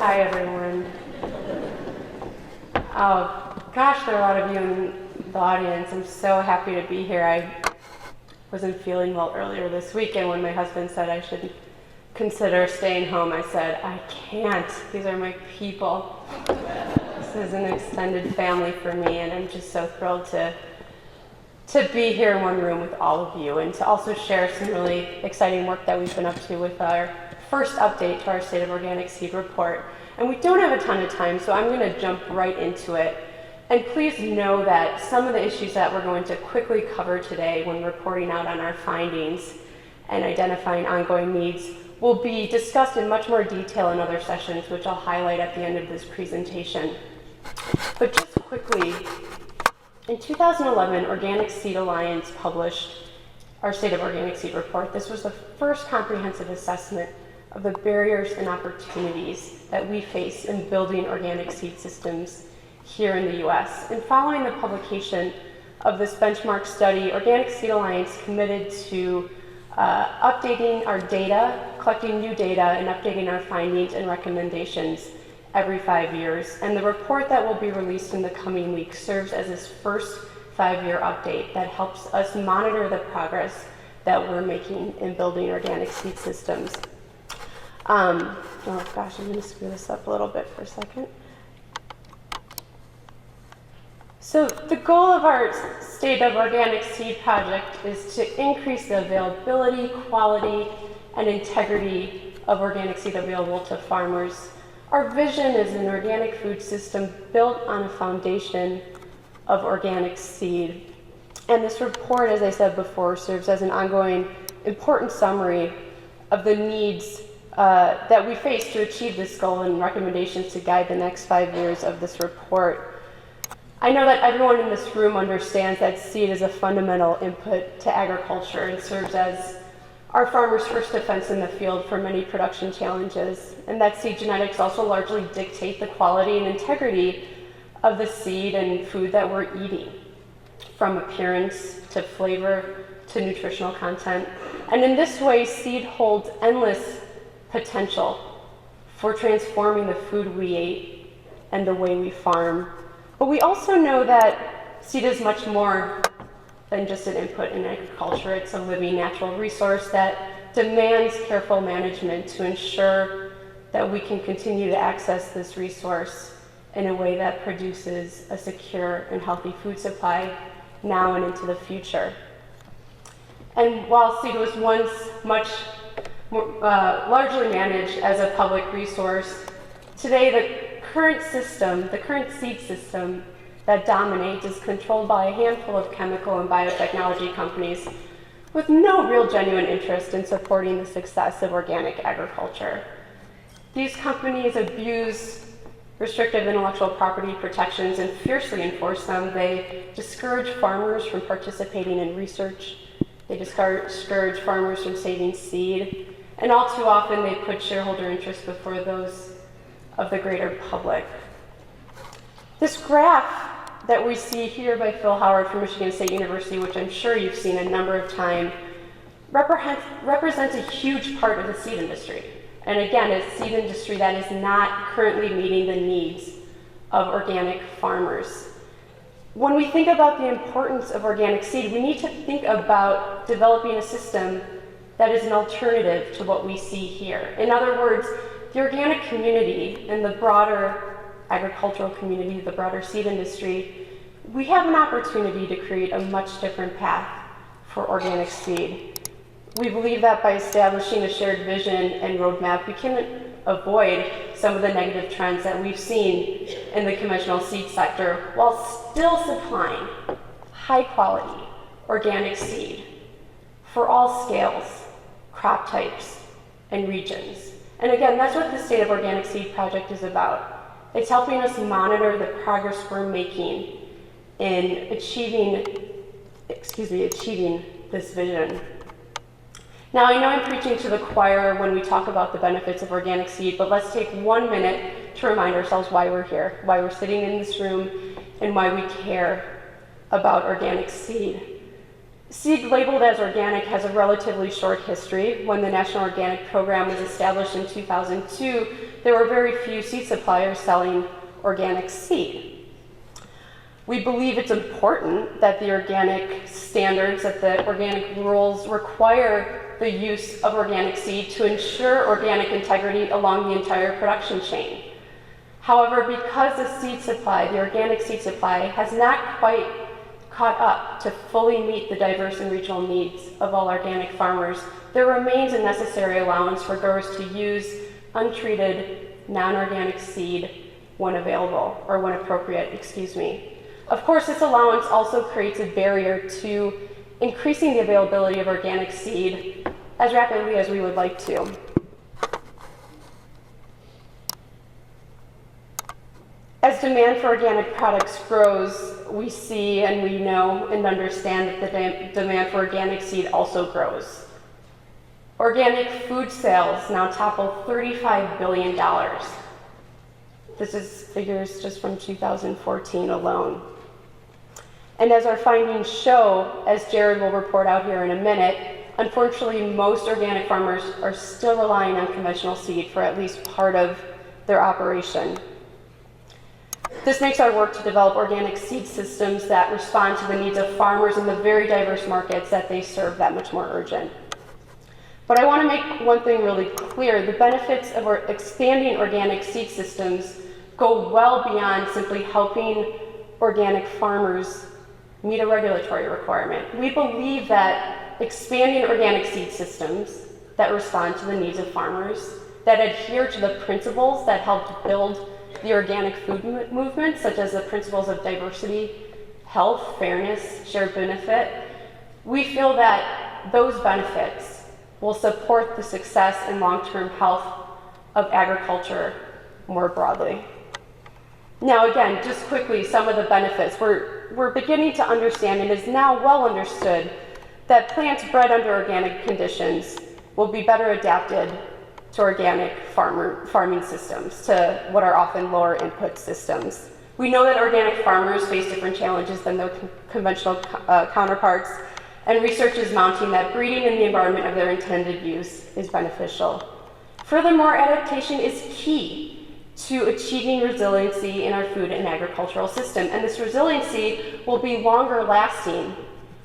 Hi, everyone. Oh, gosh, there are a lot of you in the audience. I'm so happy to be here. I wasn't feeling well earlier this week, and when my husband said I should consider staying home, I said, I can't. These are my people. This is an extended family for me, and I'm just so thrilled to be here in one room with all of you, and to also share some really exciting work that we've been up to with our first update to our State of Organic Seed report. And we don't have a ton of time, so I'm going to jump right into it. And please know that some of the issues that we're going to quickly cover today when reporting out on our findings and identifying ongoing needs will be discussed in much more detail in other sessions, which I'll highlight at the end of this presentation. But just quickly, in 2011, Organic Seed Alliance published our State of Organic Seed report. This was the first comprehensive assessment of the barriers and opportunities that we face in building organic seed systems here in the US. And following the publication of this benchmark study, Organic Seed Alliance committed to updating our data, collecting new data, and updating our findings and recommendations every 5 years. And the report that will be released in the coming weeks serves as this first 5-year update that helps us monitor the progress that we're making in building organic seed systems. Oh gosh, I'm going to screw this up a little bit for a second. So the goal of our State of Organic Seed project is to increase the availability, quality, and integrity of organic seed available to farmers. Our vision is an organic food system built on a foundation of organic seed. And this report, as I said before, serves as an ongoing important summary of the needs that we face to achieve this goal and recommendations to guide the next 5 years of this report. I know that everyone in this room understands that seed is a fundamental input to agriculture and serves as our farmers' first defense in the field for many production challenges, and that seed genetics also largely dictate the quality and integrity of the seed and food that we're eating, from appearance to flavor to nutritional content. And in this way, seed holds endless potential for transforming the food we ate and the way we farm. But we also know that seed is much more than just an input in agriculture. It's a living natural resource that demands careful management to ensure that we can continue to access this resource in a way that produces a secure and healthy food supply now and into the future. And while seed was once much more, largely managed as a public resource, today the current seed system that dominates is controlled by a handful of chemical and biotechnology companies with no real genuine interest in supporting the success of organic agriculture. These companies abuse restrictive intellectual property protections and fiercely enforce them. They discourage farmers from participating in research. They discourage farmers from saving seed. And all too often, they put shareholder interests before those of the greater public. This graph that we see here by Phil Hubbard from Michigan State University, which I'm sure you've seen a number of times, represents a huge part of the seed industry. And again, a seed industry that is not currently meeting the needs of organic farmers. When we think about the importance of organic seed, we need to think about developing a system that is an alternative to what we see here. In other words, the organic community and the broader agricultural community, the broader seed industry, we have an opportunity to create a much different path for organic seed. We believe that by establishing a shared vision and roadmap, we can avoid some of the negative trends that we've seen in the conventional seed sector while still supplying high quality organic seed for all scales, crop types, and regions. And again, that's what the State of Organic Seed project is about. It's helping us monitor the progress we're making in achieving this vision. Now, I know I'm preaching to the choir when we talk about the benefits of organic seed, but let's take 1 minute to remind ourselves why we're here, why we're sitting in this room, and why we care about organic seed. Seed labeled as organic has a relatively short history. When the National Organic Program was established in 2002, there were very few seed suppliers selling organic seed. We believe it's important that the organic standards, that the organic rules require the use of organic seed to ensure organic integrity along the entire production chain. However, because the seed supply, the organic seed supply, has not quite caught up to fully meet the diverse and regional needs of all organic farmers, there remains a necessary allowance for growers to use untreated, non-organic seed when available, or when appropriate, excuse me. Of course, this allowance also creates a barrier to increasing the availability of organic seed as rapidly as we would like to. As demand for organic products grows, we see and we know and understand that the demand for organic seed also grows. Organic food sales now topple $35 billion. This is figures just from 2014 alone. And as our findings show, as Jared will report out here in a minute, unfortunately, most organic farmers are still relying on conventional seed for at least part of their operation. This makes our work to develop organic seed systems that respond to the needs of farmers in the very diverse markets that they serve that much more urgent. But I want to make one thing really clear. The benefits of expanding organic seed systems go well beyond simply helping organic farmers meet a regulatory requirement. We believe that expanding organic seed systems that respond to the needs of farmers, that adhere to the principles that helped build the organic food movement, such as the principles of diversity, health, fairness, shared benefit, we feel that those benefits will support the success and long-term health of agriculture more broadly. Now again, just quickly, some of the benefits. We're beginning to understand, and is now well understood, that plants bred under organic conditions will be better adapted to organic farming systems, to what are often lower input systems. We know that organic farmers face different challenges than their conventional counterparts, and research is mounting that breeding in the environment of their intended use is beneficial. Furthermore, adaptation is key to achieving resiliency in our food and agricultural system, and this resiliency will be longer lasting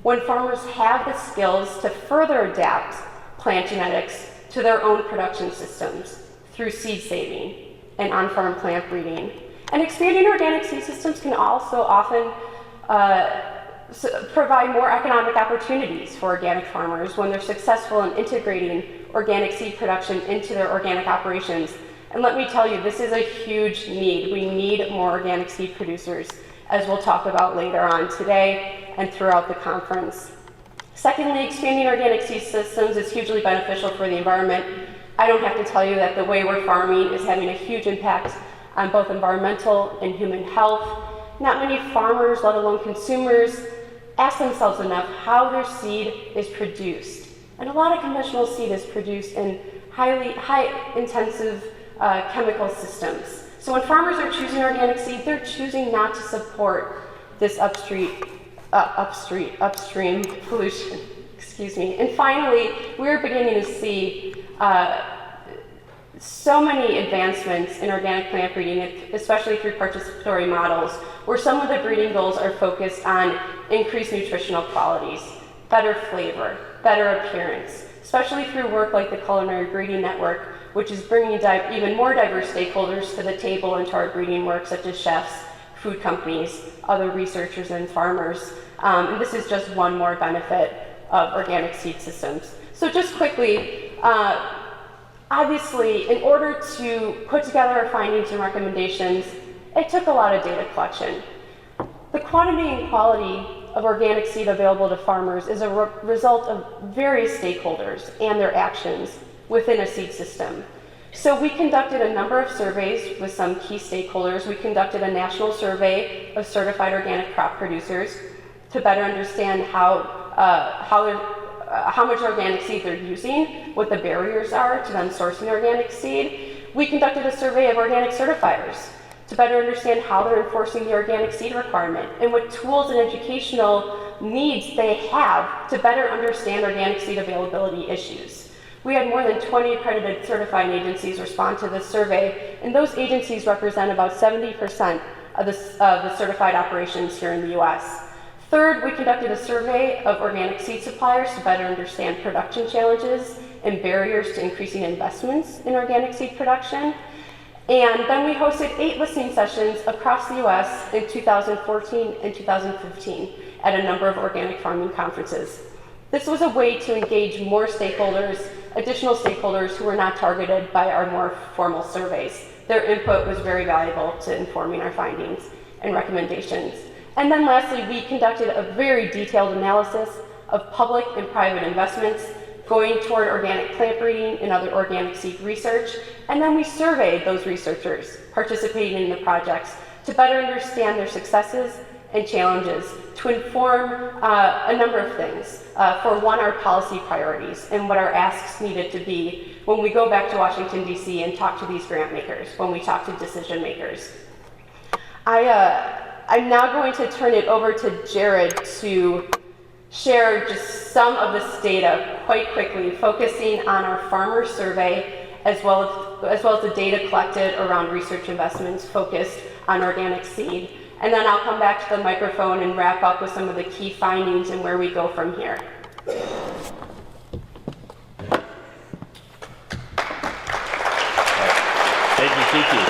when farmers have the skills to further adapt plant genetics to their own production systems through seed saving and on-farm plant breeding. And expanding organic seed systems can also often provide more economic opportunities for organic farmers when they're successful in integrating organic seed production into their organic operations. And let me tell you, this is a huge need. We need more organic seed producers, as we'll talk about later on today and throughout the conference. Secondly, expanding organic seed systems is hugely beneficial for the environment. I don't have to tell you that the way we're farming is having a huge impact on both environmental and human health. Not many farmers, let alone consumers, ask themselves enough how their seed is produced. And a lot of conventional seed is produced in high intensive chemical systems. So when farmers are choosing organic seed, they're choosing not to support this upstream pollution, excuse me. And finally, we're beginning to see so many advancements in organic plant breeding, especially through participatory models, where some of the breeding goals are focused on increased nutritional qualities, better flavor, better appearance, especially through work like the Culinary Breeding Network, which is bringing even more diverse stakeholders to the table into our breeding work, such as chefs, food companies, other researchers, and farmers. And this is just one more benefit of organic seed systems. So just quickly, obviously, in order to put together our findings and recommendations, it took a lot of data collection. The quantity and quality of organic seed available to farmers is a result of various stakeholders and their actions within a seed system. So we conducted a number of surveys with some key stakeholders. We conducted a national survey of certified organic crop producers to better understand how much organic seed they're using, what the barriers are to them sourcing organic seed. We conducted a survey of organic certifiers to better understand how they're enforcing the organic seed requirement and what tools and educational needs they have to better understand organic seed availability issues. We had more than 20 accredited certifying agencies respond to this survey, and those agencies represent about 70% of the certified operations here in the US. Third, we conducted a survey of organic seed suppliers to better understand production challenges and barriers to increasing investments in organic seed production. And then we hosted 8 listening sessions across the US in 2014 and 2015 at a number of organic farming conferences. This was a way to engage more stakeholders, additional stakeholders who were not targeted by our more formal surveys. Their input was very valuable to informing our findings and recommendations. And then lastly, we conducted a very detailed analysis of public and private investments going toward organic plant breeding and other organic seed research. And then we surveyed those researchers participating in the projects to better understand their successes and challenges, to inform a number of things. For one, our policy priorities and what our asks needed to be when we go back to Washington, D.C. and talk to these grant makers, when we talk to decision makers. I'm now going to turn it over to Jared to share just some of this data quite quickly, focusing on our farmer survey as well as the data collected around research investments focused on organic seed. And then I'll come back to the microphone and wrap up with some of the key findings and where we go from here. Thank you, Kiki.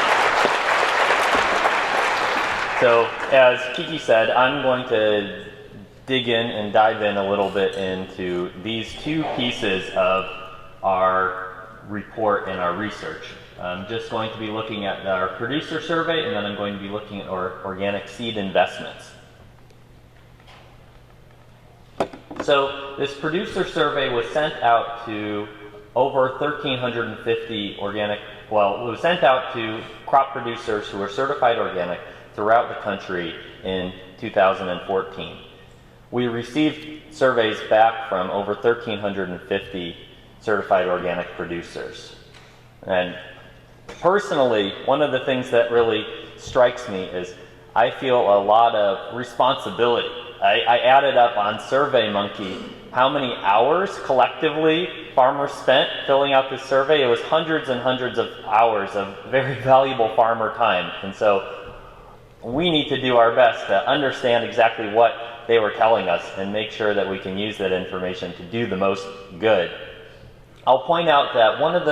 So, as Kiki said, I'm going to dig in and dive in a little bit into these 2 pieces of our report and our research. I'm just going to be looking at our producer survey, and then I'm going to be looking at our organic seed investments. So this producer survey was sent out to over 1,350 organic, well, it was sent out to crop producers who are certified organic throughout the country in 2014. We received surveys back from over 1,350 certified organic producers. And personally, one of the things that really strikes me is I feel a lot of responsibility. I added up on SurveyMonkey how many hours collectively farmers spent filling out this survey. It was hundreds and hundreds of hours of very valuable farmer time. And so we need to do our best to understand exactly what they were telling us and make sure that we can use that information to do the most good. I'll point out that one of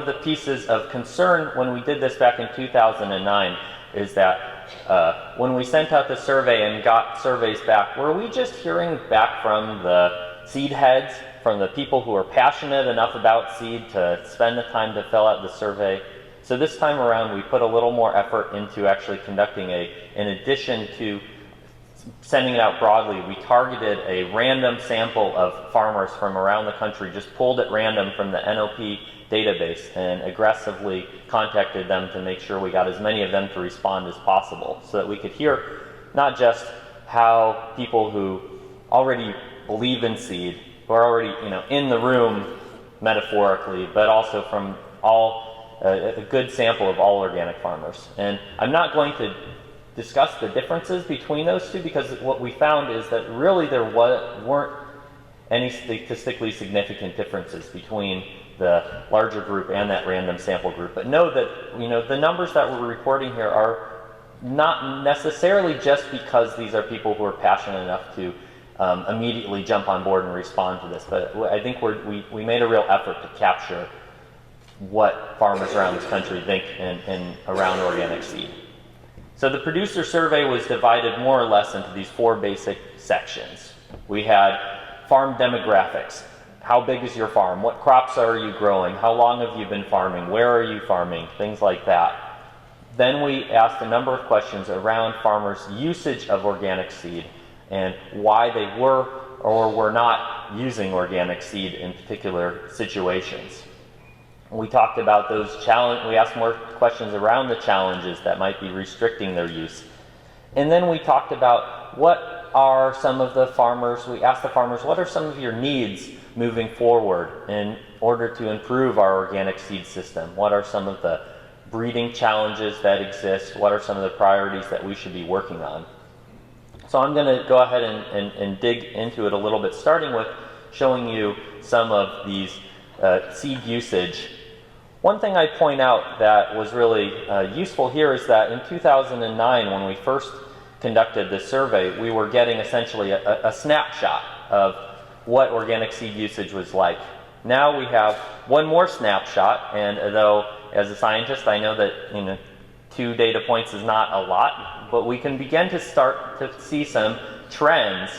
the pieces of concern when we did this back in 2009 is that when we sent out the survey and got surveys back, were we just hearing back from the seed heads, from the people who are passionate enough about seed to spend the time to fill out the survey? So this time around, we put a little more effort into actually conducting in addition to sending it out broadly, we targeted a random sample of farmers from around the country, just pulled at random from the NOP database and aggressively contacted them to make sure we got as many of them to respond as possible so that we could hear not just how people who already believe in seed, who are already in the room metaphorically, but also from a good sample of all organic farmers. And I'm not going to discuss the differences between those two because what we found is that really there weren't any statistically significant differences between the larger group and that random sample group. But know that the numbers that we're reporting here are not necessarily just because these are people who are passionate enough to immediately jump on board and respond to this. But I think we made a real effort to capture what farmers around this country think and around organic seed. So the producer survey was divided more or less into these 4 basic sections. We had farm demographics. How big is your farm? What crops are you growing? How long have you been farming? Where are you farming? Things like that. Then we asked a number of questions around farmers' usage of organic seed and why they were or were not using organic seed in particular situations. We talked about those challenges. We asked more questions around the challenges that might be restricting their use. And then we talked about what are some of the farmers, we asked the farmers, what are some of your needs moving forward in order to improve our organic seed system? What are some of the breeding challenges that exist, what are some of the priorities that we should be working on. So I'm going to go ahead and dig into it a little bit, starting with showing you some of these seed usage. One thing I point out that was really useful here is that in 2009, when we first conducted this survey, we were getting essentially a snapshot of what organic seed usage was like. Now we have one more snapshot, and though as a scientist I know that 2 data points is not a lot, but we can begin to start to see some trends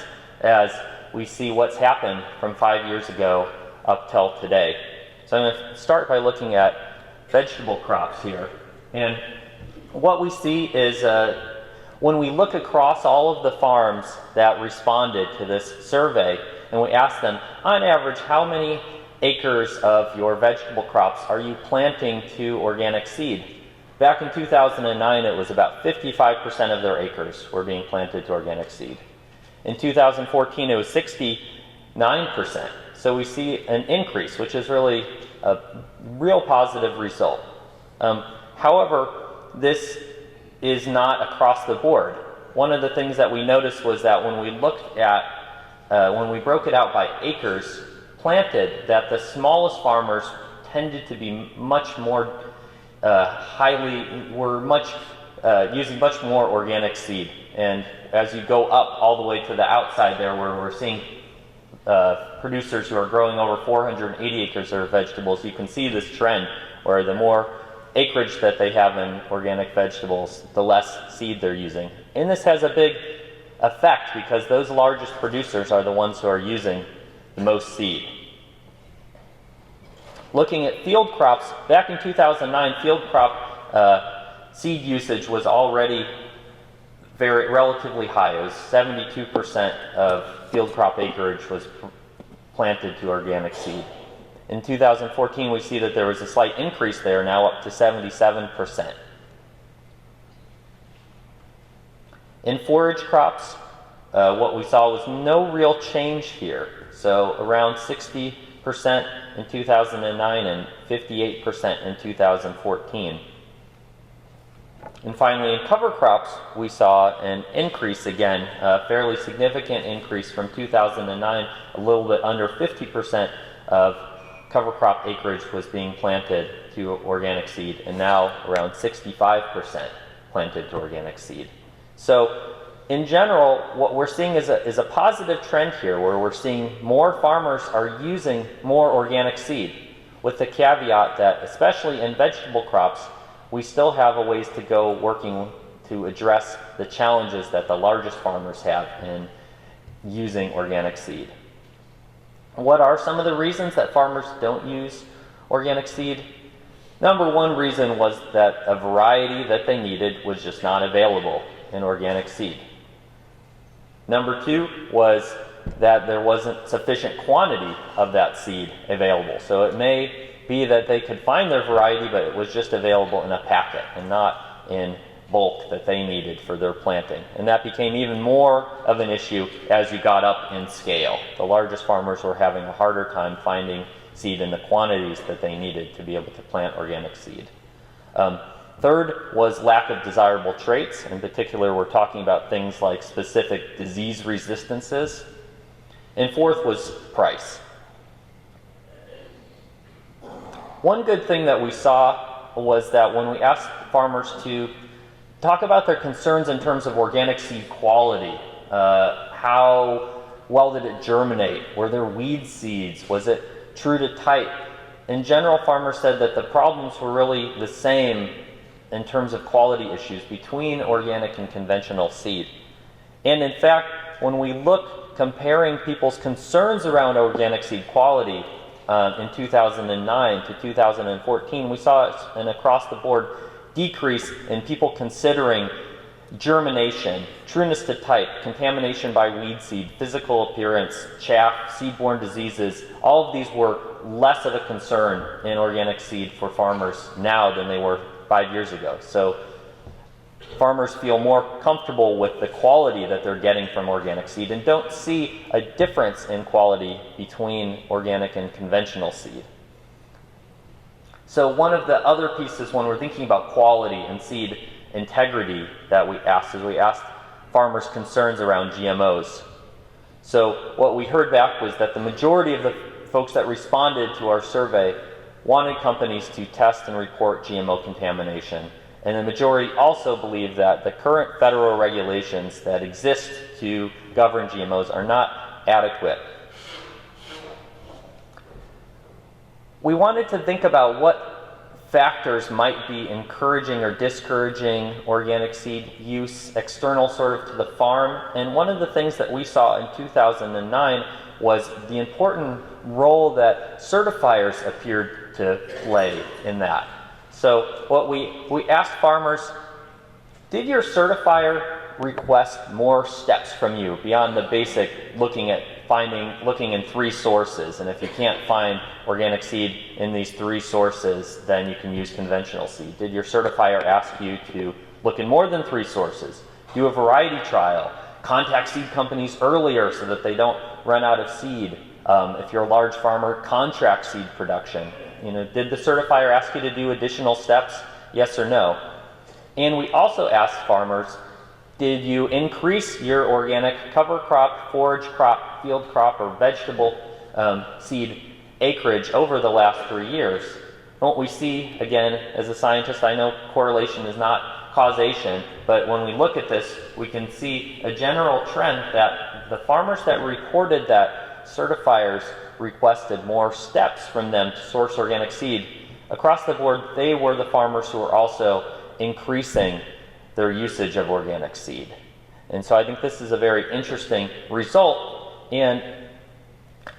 as we see what's happened from 5 years ago up till today. So I'm going to start by looking at vegetable crops here. And what we see is when we look across all of the farms that responded to this survey, and we ask them, on average, how many acres of your vegetable crops are you planting to organic seed? Back in 2009, it was about 55% of their acres were being planted to organic seed. In 2014, it was 69%. So we see an increase, which is really a real positive result. However, this is not across the board. One of the things that we noticed was that when we looked at, when we broke it out by acres planted, that the smallest farmers tended to be much more using much more organic seed. And as you go up all the way to the outside there, where we're seeing producers who are growing over 480 acres of vegetables, you can see this trend where the more acreage that they have in organic vegetables, the less seed they're using. And this has a big effect because those largest producers are the ones who are using the most seed. Looking at field crops, back in 2009, field crop seed usage was already relatively high. It was 72% of field crop acreage was planted to organic seed. In 2014, we see that there was a slight increase there, now up to 77%. In forage crops, what we saw was no real change here. So around 60% in 2009 and 58% in 2014. And finally, in cover crops, we saw an increase again, a fairly significant increase from 2009. A little bit under 50% of cover crop acreage was being planted to organic seed, and now around 65% planted to organic seed. So in general, what we're seeing is a positive trend here, where we're seeing more farmers are using more organic seed, with the caveat that, especially in vegetable crops, we still have a ways to go working to address the challenges that the largest farmers have in using organic seed. What are some of the reasons that farmers don't use organic seed? Number one reason was that a variety that they needed was just not available in organic seed. Number two was that there wasn't sufficient quantity of that seed available. So it may be that they could find their variety, but it was just available in a packet and not in bulk that they needed for their planting. And that became even more of an issue as you got up in scale. The largest farmers were having a harder time finding seed in the quantities that they needed to be able to plant organic seed. Third was lack of desirable traits. In particular, we're talking about things like specific disease resistances. And fourth was price. One good thing that we saw was that when we asked farmers to talk about their concerns in terms of organic seed quality, how well did it germinate? Were there weed seeds? Was it true to type? In general, farmers said that the problems were really the same in terms of quality issues between organic and conventional seed. And in fact, when we look comparing people's concerns around organic seed quality in 2009 to 2014, we saw an across-the-board decrease in people considering germination, trueness to type, contamination by weed seed, physical appearance, chaff, seed-borne diseases. All of these were less of a concern in organic seed for farmers now than they were 5 years ago. So farmers feel more comfortable with the quality that they're getting from organic seed and don't see a difference in quality between organic and conventional seed. So one of the other pieces when we're thinking about quality and seed integrity that we asked is we asked farmers concerns around GMOs. So what we heard back was that the majority of the folks that responded to our survey wanted companies to test and report GMO contamination. And the majority also believe that the current federal regulations that exist to govern GMOs are not adequate. We wanted to think about what factors might be encouraging or discouraging organic seed use external sort of to the farm. And one of the things that we saw in 2009 was the important role that certifiers appeared to play in that. So what we asked farmers, did your certifier request more steps from you beyond the basic looking in 3 sources, and if you can't find organic seed in these 3 sources, then you can use conventional seed? Did your certifier ask you to look in more than 3 sources? Do a variety trial? Contact seed companies earlier so that they don't run out of seed? If you're a large farmer, contract seed production. Did the certifier ask you to do additional steps? Yes or no? And we also asked farmers, did you increase your organic cover crop, forage crop, field crop, or vegetable seed acreage over the last 3 years? What we see, again, as a scientist, I know correlation is not causation, but when we look at this, we can see a general trend that the farmers that reported that certifiers requested more steps from them to source organic seed, across the board, they were the farmers who were also increasing their usage of organic seed. And so I think this is a very interesting result. And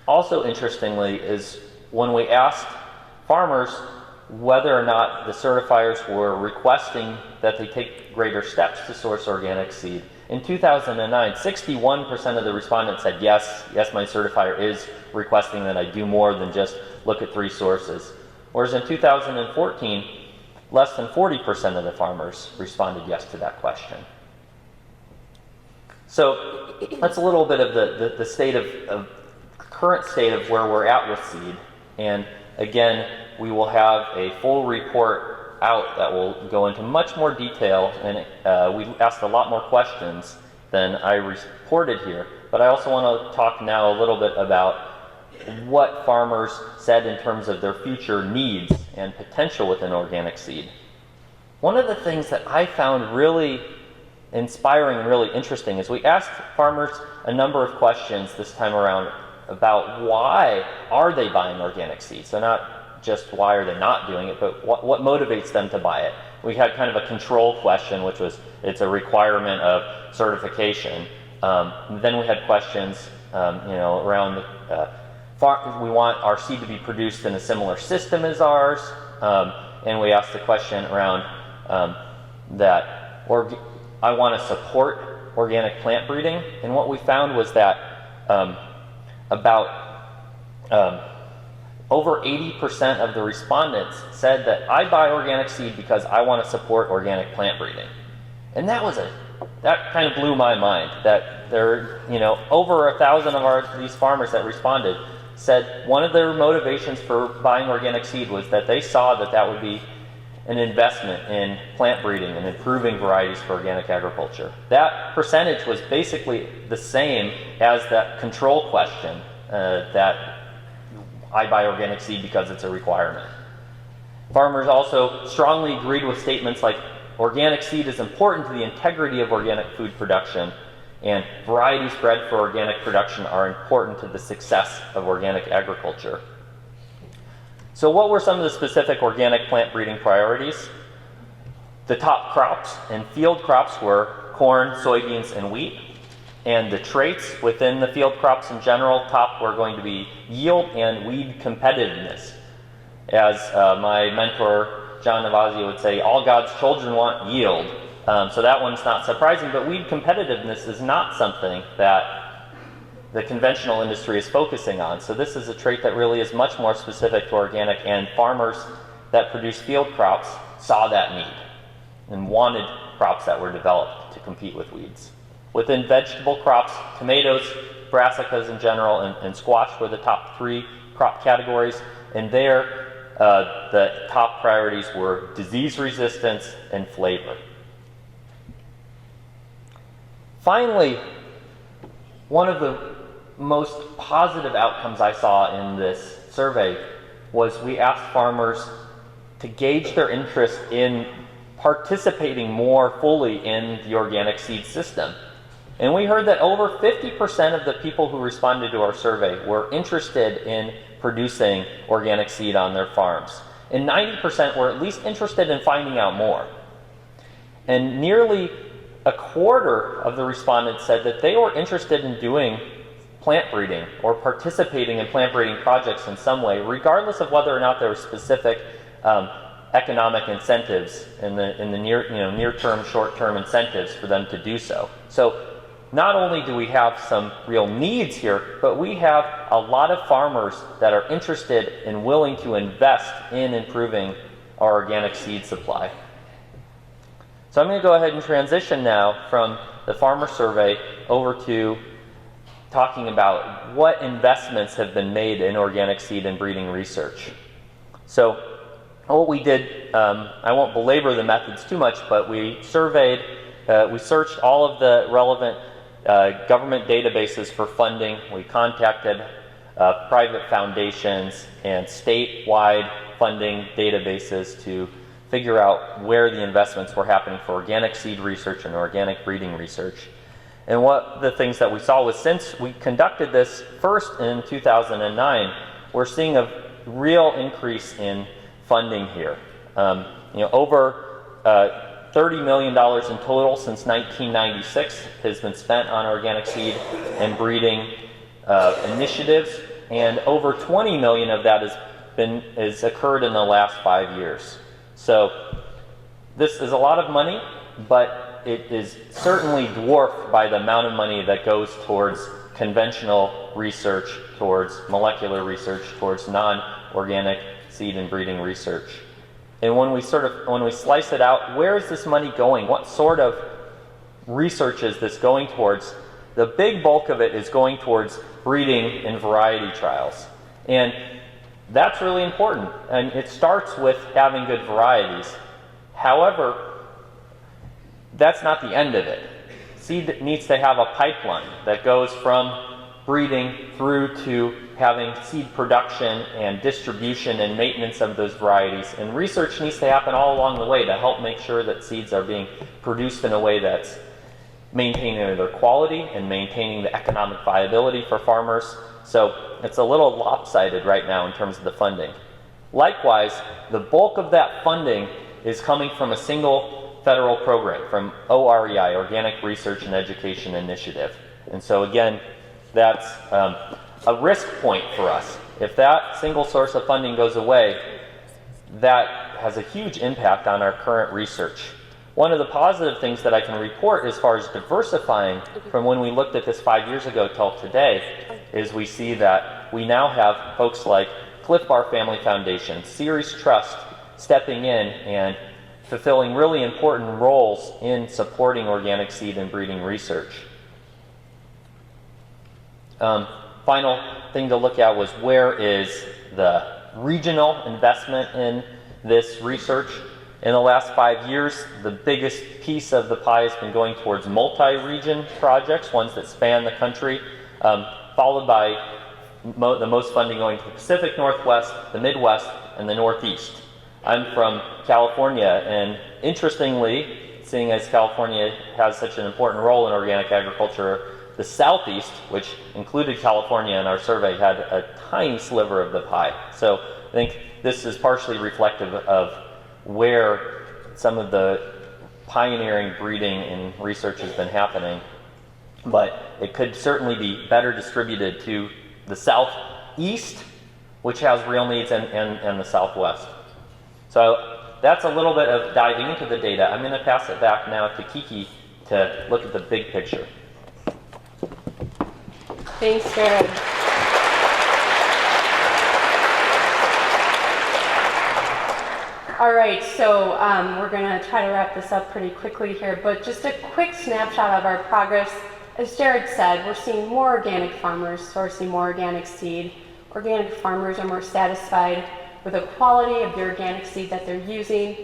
also interestingly is when we asked farmers whether or not the certifiers were requesting that they take greater steps to source organic seed. In 2009, 61% of the respondents said, yes, my certifier is requesting that I do more than just look at 3 sources. Whereas in 2014, less than 40% of the farmers responded yes to that question. So that's a little bit of the state of current state of where we're at with seed. And again, we will have a full report out that will go into much more detail, and we asked a lot more questions than I reported here. But I also want to talk now a little bit about what farmers said in terms of their future needs and potential within organic seed. One of the things that I found really inspiring and really interesting is we asked farmers a number of questions this time around about why are they buying organic seed. So not just why are they not doing it, but what motivates them to buy it. We had kind of a control question, which was it's a requirement of certification. Then we had questions around we want our seed to be produced in a similar system as ours, and we asked the question around I want to support organic plant breeding, and what we found was that over 80% of the respondents said that I buy organic seed because I want to support organic plant breeding, and that kind of blew my mind. That there, over 1,000 of these farmers that responded said one of their motivations for buying organic seed was that they saw that would be an investment in plant breeding and improving varieties for organic agriculture. That percentage was basically the same as that control question that I buy organic seed because it's a requirement. Farmers also strongly agreed with statements like organic seed is important to the integrity of organic food production, and varieties bred for organic production are important to the success of organic agriculture. So what were some of the specific organic plant breeding priorities? The top crops and field crops were corn, soybeans, and wheat. And the traits within the field crops in general, top were going to be yield and weed competitiveness. As my mentor, John Navazio, would say, all God's children want yield. So that one's not surprising, but weed competitiveness is not something that the conventional industry is focusing on. So this is a trait that really is much more specific to organic, and farmers that produce field crops saw that need and wanted crops that were developed to compete with weeds. Within vegetable crops, tomatoes, brassicas in general, and squash were the top 3 crop categories, and there the top priorities were disease resistance and flavor. Finally, one of the most positive outcomes I saw in this survey was we asked farmers to gauge their interest in participating more fully in the organic seed system. And we heard that over 50% of the people who responded to our survey were interested in producing organic seed on their farms. And 90% were at least interested in finding out more. And nearly a quarter of the respondents said that they were interested in doing plant breeding or participating in plant breeding projects in some way, regardless of whether or not there were specific economic incentives in the near-term, short-term incentives for them to do so. So not only do we have some real needs here, but we have a lot of farmers that are interested and willing to invest in improving our organic seed supply. So I'm going to go ahead and transition now from the farmer survey over to talking about what investments have been made in organic seed and breeding research. So what we did, I won't belabor the methods too much, but we searched all of the relevant government databases for funding. We contacted private foundations and statewide funding databases to figure out where the investments were happening for organic seed research and organic breeding research. And one of the things that we saw was, since we conducted this first in 2009, we're seeing a real increase in funding here. Over $30 million in total since 1996 has been spent on organic seed and breeding initiatives, and over 20 million of that has occurred in the last 5 years. So this is a lot of money, but it is certainly dwarfed by the amount of money that goes towards conventional research, towards molecular research, towards non-organic seed and breeding research. And when we slice it out, where is this money going? What sort of research is this going towards? The big bulk of it is going towards breeding and variety trials. And that's really important. And it starts with having good varieties. However, that's not the end of it. Seed needs to have a pipeline that goes from breeding through to having seed production and distribution and maintenance of those varieties. And research needs to happen all along the way to help make sure that seeds are being produced in a way that's maintaining their quality and maintaining the economic viability for farmers. So it's a little lopsided right now in terms of the funding. Likewise, the bulk of that funding is coming from a single federal program, from OREI, Organic Research and Education Initiative. And so again, that's a risk point for us. If that single source of funding goes away, that has a huge impact on our current research. One of the positive things that I can report as far as diversifying from when we looked at this 5 years ago till today is we see that we now have folks like Cliff Bar Family Foundation, Ceres Trust stepping in and fulfilling really important roles in supporting organic seed and breeding research. Final thing to look at was, where is the regional investment in this research? In the last 5 years, the biggest piece of the pie has been going towards multi-region projects, ones that span the country, followed by the most funding going to the Pacific Northwest, the Midwest, and the Northeast. I'm from California, and interestingly, seeing as California has such an important role in organic agriculture, the Southeast, which included California in our survey, had a tiny sliver of the pie. So I think this is partially reflective of where some of the pioneering breeding and research has been happening, but it could certainly be better distributed to the Southeast, which has real needs, and the Southwest. So that's a little bit of diving into the data. I'm going to pass it back now to Kiki to look at the big picture. Thanks, Jared. All right, so we're going to try to wrap this up pretty quickly here, but just a quick snapshot of our progress. As Jared said, we're seeing more organic farmers sourcing more organic seed. Organic farmers are more satisfied with the quality of the organic seed that they're using.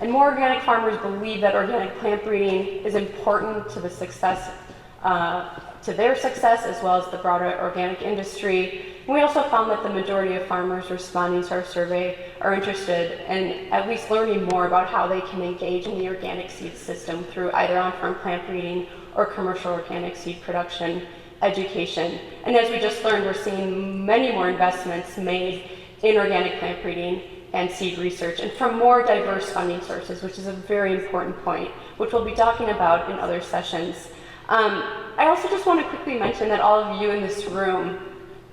And more organic farmers believe that organic plant breeding is important to the success, to their success, as well as the broader organic industry. And we also found that the majority of farmers responding to our survey are interested in at least learning more about how they can engage in the organic seed system through either on-farm plant breeding or commercial organic seed production education. And as we just learned, we're seeing many more investments made in organic plant breeding and seed research, and from more diverse funding sources, which is a very important point, which we'll be talking about in other sessions. I also just want to quickly mention that all of you in this room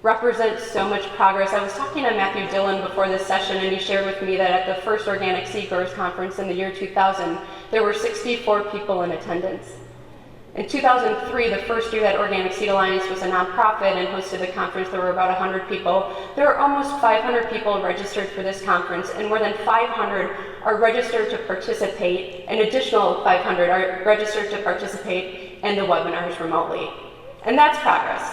represent so much progress. I was talking to Matthew Dillon before this session, and he shared with me that at the first Organic Seed Growers Conference in the year 2000, there were 64 people in attendance. In 2003, the first year that Organic Seed Alliance was a nonprofit and hosted the conference, there were about 100 people. There are almost 500 people registered for this conference, and more than 500 are registered to participate. An additional 500 are registered to participate in the webinars remotely. And that's progress.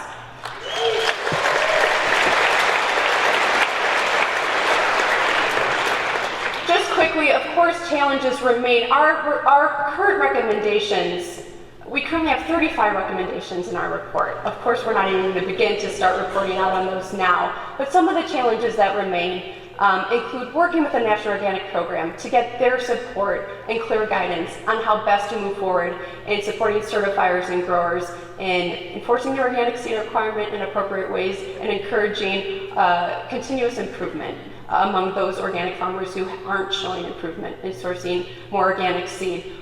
Just quickly, of course, challenges remain. Our current recommendations, we currently have 35 recommendations in our report. Of course, we're not even going to begin to start reporting out on those now, but some of the challenges that remain include working with the National Organic Program to get their support and clear guidance on how best to move forward in supporting certifiers and growers in enforcing the organic seed requirement in appropriate ways and encouraging continuous improvement among those organic farmers who aren't showing improvement in sourcing more organic seed.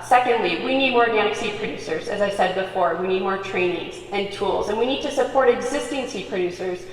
Secondly, we need more organic seed producers. As I said before, we need more trainings and tools, and we need to support existing seed producers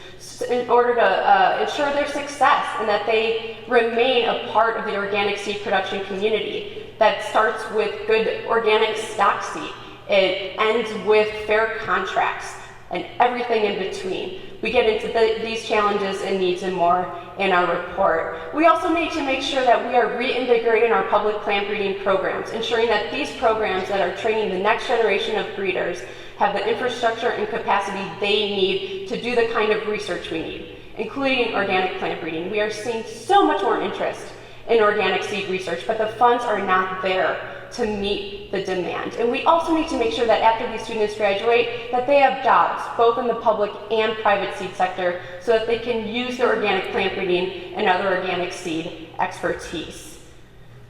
in order to ensure their success and that they remain a part of the organic seed production community. That starts with good organic stock seed. It ends with fair contracts and everything in between. We get into these challenges and needs and more in our report. We also need to make sure that we are reintegrating our public plant breeding programs, ensuring that these programs that are training the next generation of breeders have the infrastructure and capacity they need to do the kind of research we need, including organic plant breeding. We are seeing so much more interest in organic seed research, but the funds are not there to meet the demand. And we also need to make sure that after these students graduate, that they have jobs, both in the public and private seed sector, so that they can use their organic plant breeding and other organic seed expertise.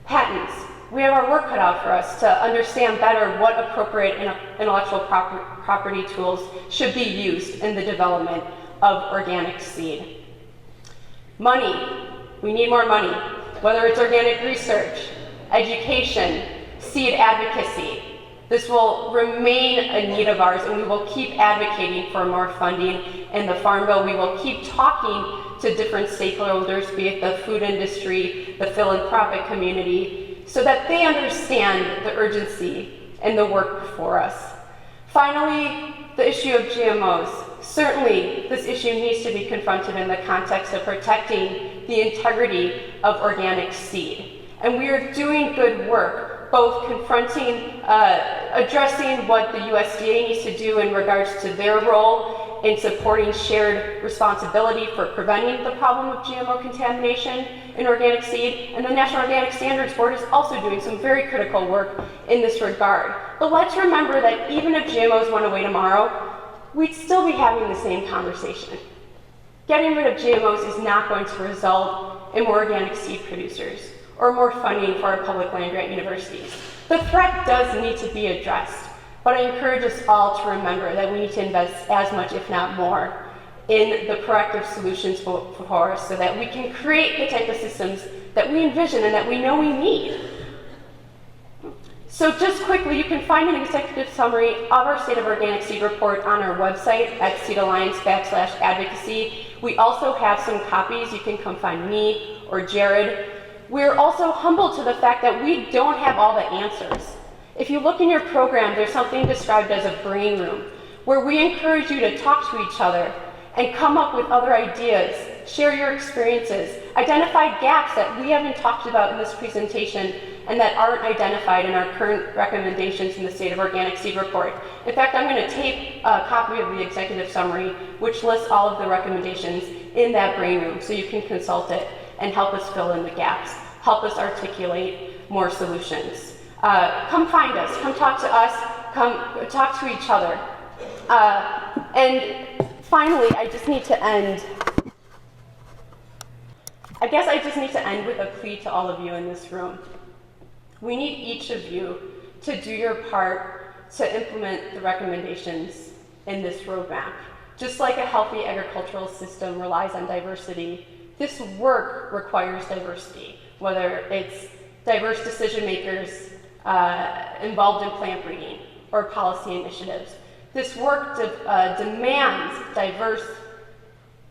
Patents. We have our work cut out for us to understand better what appropriate intellectual property tools should be used in the development of organic seed. Money. We need more money, whether it's organic research, education, seed advocacy. This will remain a need of ours, and we will keep advocating for more funding in the Farm Bill. We will keep talking to different stakeholders, be it the food industry, the philanthropic community, so that they understand the urgency and the work before us. Finally, the issue of GMOs. Certainly, this issue needs to be confronted in the context of protecting the integrity of organic seed. And we are doing good work, both confronting, addressing what the USDA needs to do in regards to their role in supporting shared responsibility for preventing the problem of GMO contamination in organic seed. And the National Organic Standards Board is also doing some very critical work in this regard. But let's remember that even if GMOs went away tomorrow, we'd still be having the same conversation. Getting rid of GMOs is not going to result in more organic seed producers or more funding for our public land-grant universities. The threat does need to be addressed, but I encourage us all to remember that we need to invest as much, if not more, in the proactive solutions for us so that we can create the type of systems that we envision and that we know we need. So just quickly, you can find an executive summary of our State of Organic Seed report on our website at seedalliance.com/advocacy. We also have some copies. You can come find me or Jared. We're also humbled to the fact that we don't have all the answers. If you look in your program, there's something described as a brain room, where we encourage you to talk to each other and come up with other ideas, share your experiences, identify gaps that we haven't talked about in this presentation, and that aren't identified in our current recommendations in the State of Organic Seed Report. In fact, I'm going to tape a copy of the executive summary, which lists all of the recommendations in that brain room, so you can consult it and help us fill in the gaps, help us articulate more solutions. Come find us, come talk to us, come talk to each other. And finally, I just need to end with a plea to all of you in this room. We need each of you to do your part to implement the recommendations in this roadmap. Just like a healthy agricultural system relies on diversity, this work requires diversity, whether it's diverse decision makers involved in plant breeding or policy initiatives. This work demands diverse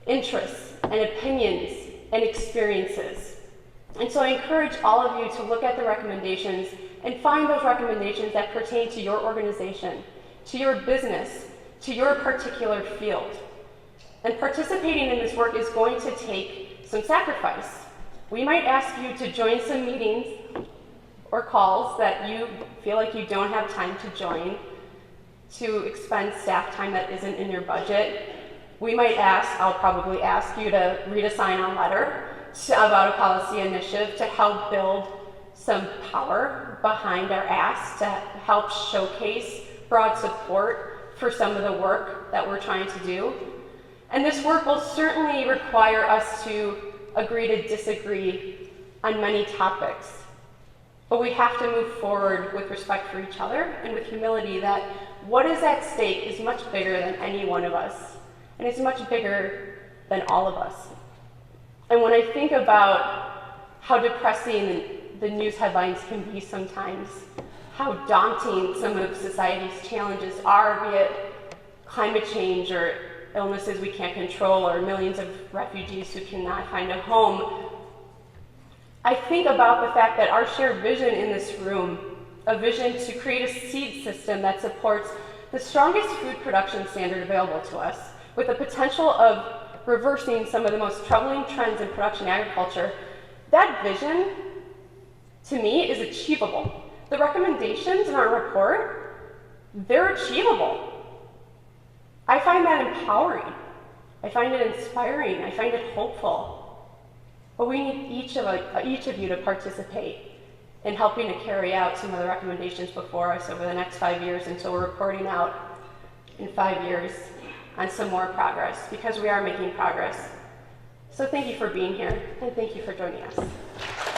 interests and opinions and experiences. And so I encourage all of you to look at the recommendations and find those recommendations that pertain to your organization, to your business, to your particular field. And participating in this work is going to take some sacrifice. We might ask you to join some meetings or calls that you feel like you don't have time to join, to expend staff time that isn't in your budget. We might I'll probably ask you to read a sign-on letter about a policy initiative to help build some power behind our ask, to help showcase broad support for some of the work that we're trying to do. And this work will certainly require us to agree to disagree on many topics. But we have to move forward with respect for each other and with humility that what is at stake is much bigger than any one of us, and it's much bigger than all of us. And when I think about how depressing the news headlines can be sometimes, how daunting some of society's challenges are, be it climate change or illnesses we can't control or millions of refugees who cannot find a home, I think about the fact that our shared vision in this room, a vision to create a seed system that supports the strongest food production standard available to us, with the potential of reversing some of the most troubling trends in production agriculture, that vision, to me, is achievable. The recommendations in our report, they're achievable. I find that empowering. I find it inspiring. I find it hopeful. But we need each of you to participate in helping to carry out some of the recommendations before us over the next 5 years until we're reporting out in 5 years on some more progress, because we are making progress. So thank you for being here, and thank you for joining us.